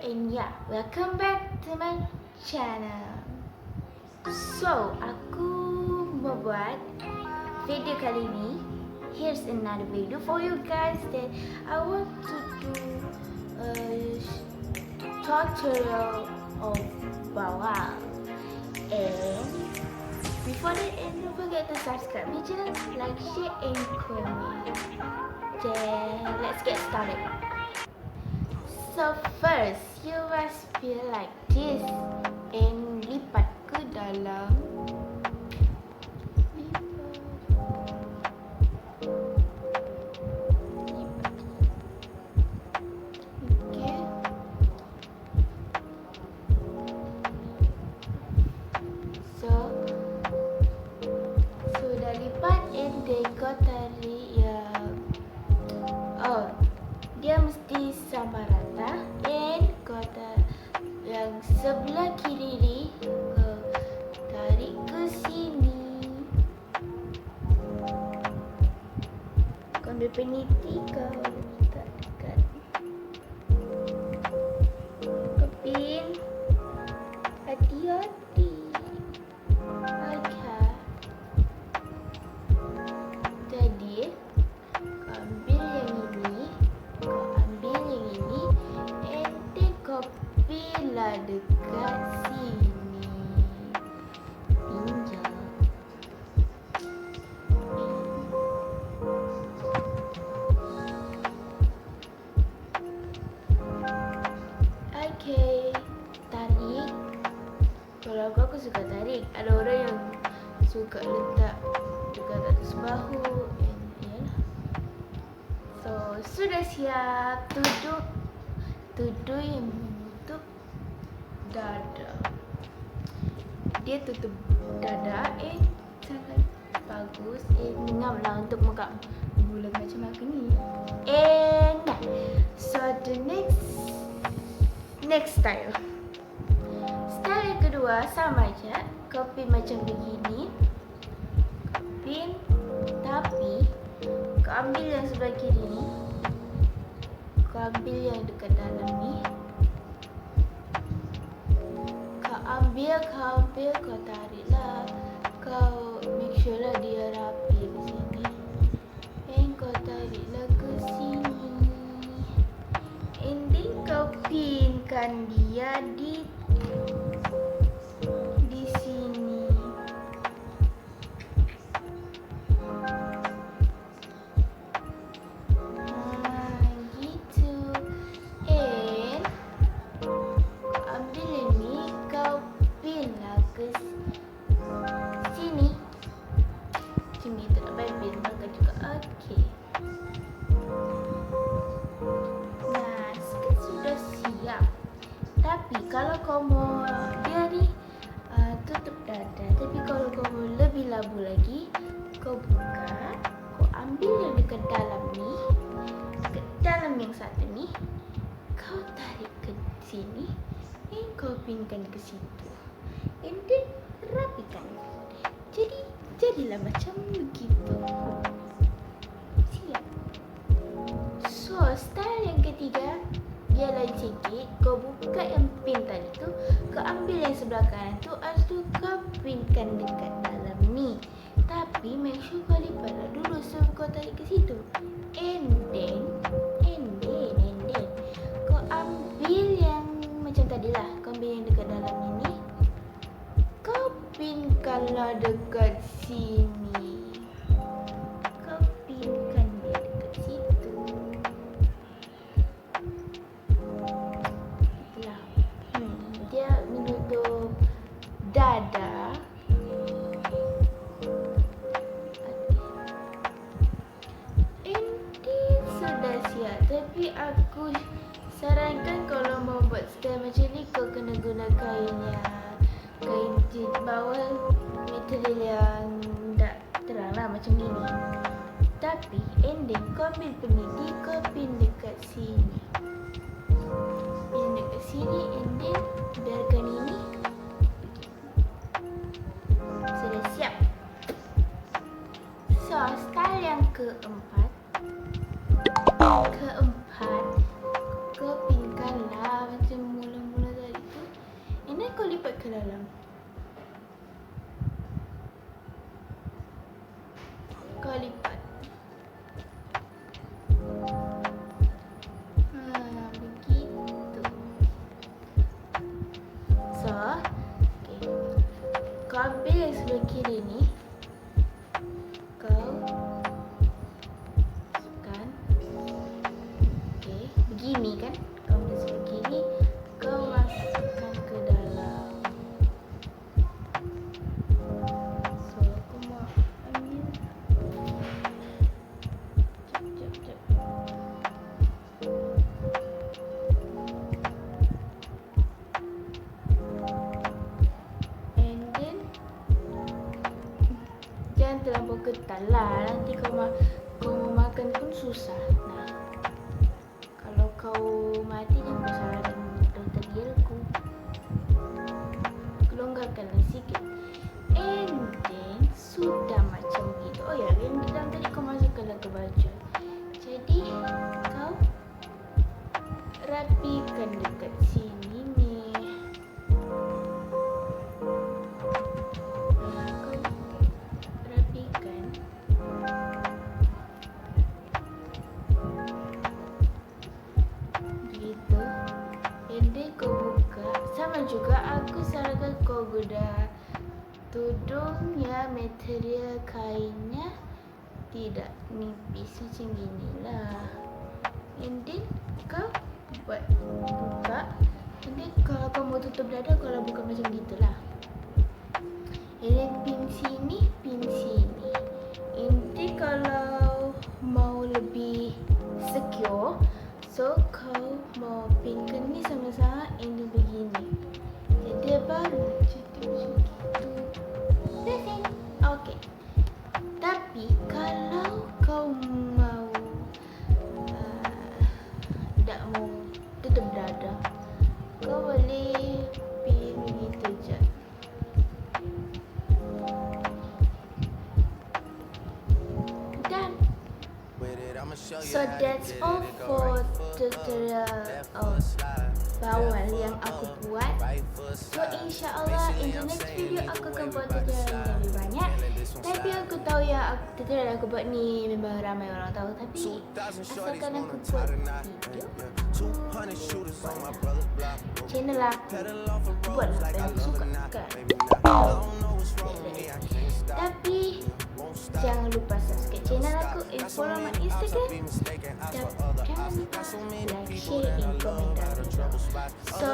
and yeah, welcome back to my channel. So, aku membuat video kali ini. Here's another video for you guys that I want to do a tutorial of BAWAL. And before that, don't forget to subscribe my channel, like, share and comment. Then let's get started. So first, you must feel like this and lipat ke dalam. Okay. So dah lipat and then kau tarik yang dia mesti sama rata and kau yang sebelah kiri ni kau tarik ke sini. Kau ambil peniti kau letak dekat kepin. Hati-hati. Okay. Jadi kau ambil yang ini, kau ambil yang ini, and then kau pilih dekat sini. Pinjam. Okay, tarik. Kalau aku suka tarik. Ada orang yang suka letak dekat atas bahu. So, sudah siap. Tuduh yang tutup dada. Dia tutup dada. Sangat bagus. Ngam untuk muka bulat macam aku ni. And so the next style. Style yang kedua sama aja. Kau pin macam begini. Pin, tapi kau ambil yang sebelah kiri ni. Kau ambil yang dekat dalam ni. Kau ambil, kau tarik lah. Kau make sure lah dia rapi di sini. And kau tarik lah ke sini. And then kau pinkan dia di sini. Gitu. And ambil ini, kau pin lah ke sini. Macam ni tak dapat pin belakang juga. Okay. Nah, sekarang sudah siap. Tapi kalau kau mau dia ni tutup dada. Tapi kalau kau mau lebih labu lagi, kau buka, kau ambil yang dekat dalam ni, dekat dalam yang satu ni, kau tarik ke sini, and kau pinkan ke situ, and then rapikan. Jadilah macam begitu. Siap. So style yang ketiga, dia lain sikit. Kau buka yang pin tadi tu, kau ambil yang sebelah kanan tu, lepas tu kau pinkan dekat dalam ni. Tapi make sure kau lipatlah dulu sebelum kau tarik ke situ. And then kau ambil yang macam tadi lah. Kau ambil yang dekat dalam ini, kau pinkanlah dekat sini. Kau pinkan dia dekat situ. Itulah. Dia menutup dada. Sudah siap. Tapi aku sarankan kalau mau buat style macam ni, kau kena guna kain jilid bawal, material yang tak terang lah macam gini. Tapi ending kau ambil peniti, kau pin dekat sini. Pin dekat sini, ending biarkan ini. Sudah siap. So style yang keempat, kau pinkanlah macam then kau lipat ke dalam. Kau lipat. Begitu. So, okay. Kau ambil yang sebelah kiri ni. Kau masukkan. Okay, begini kan? Kau ambil sebelah kiri. Kau masukkan ke dalam. So, aku mau ambil. Jap. And then jangan terlampau ketal lah. Nanti kau mau makan pun susah. Nah, kalau kau mati jangan kau salahkan dokter Gilku. Kelonggarkanlah sikit. And then sudah macam gitu. Oh ya, yang di dalam tadi kau masukkanlah ke baju. Jadi kau rapikan dekat sini ni. Kau rapikan. Gitu. And then kau buka. Sama juga aku sarankan kau guna tudungnya, material kainnya tidak nipis macam ginilah. And then kau buat buka. And then kalau kau mau tutup dada, kalau buka macam gitulah. And then pin sini. And then kalau mau lebih secure, so kau mau pinkan ni sama-sama. And then begini. Jadi baru jadi macam gitu. That's it. Okay. Tapi kalau kau mau tak mau tutup dada, kau boleh pin begitu je. Done. So that's all for tutorial bawal yang aku buat. So insyaAllah in the next video aku akan buat tutorial yang lebih banyak. Tapi aku tahu ya tutorial aku buat ni memang ramai orang tahu. Tapi asalkan aku buat video, channel aku buatlah apa yang aku suka kan. Tapi jangan lupa subscribe channel aku and follow my Instagram. Jangan lupa like, share and komentar below. So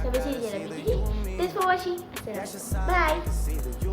sampai sini je lah video ni. Thanks for watching. Assalamualaikum. Bye.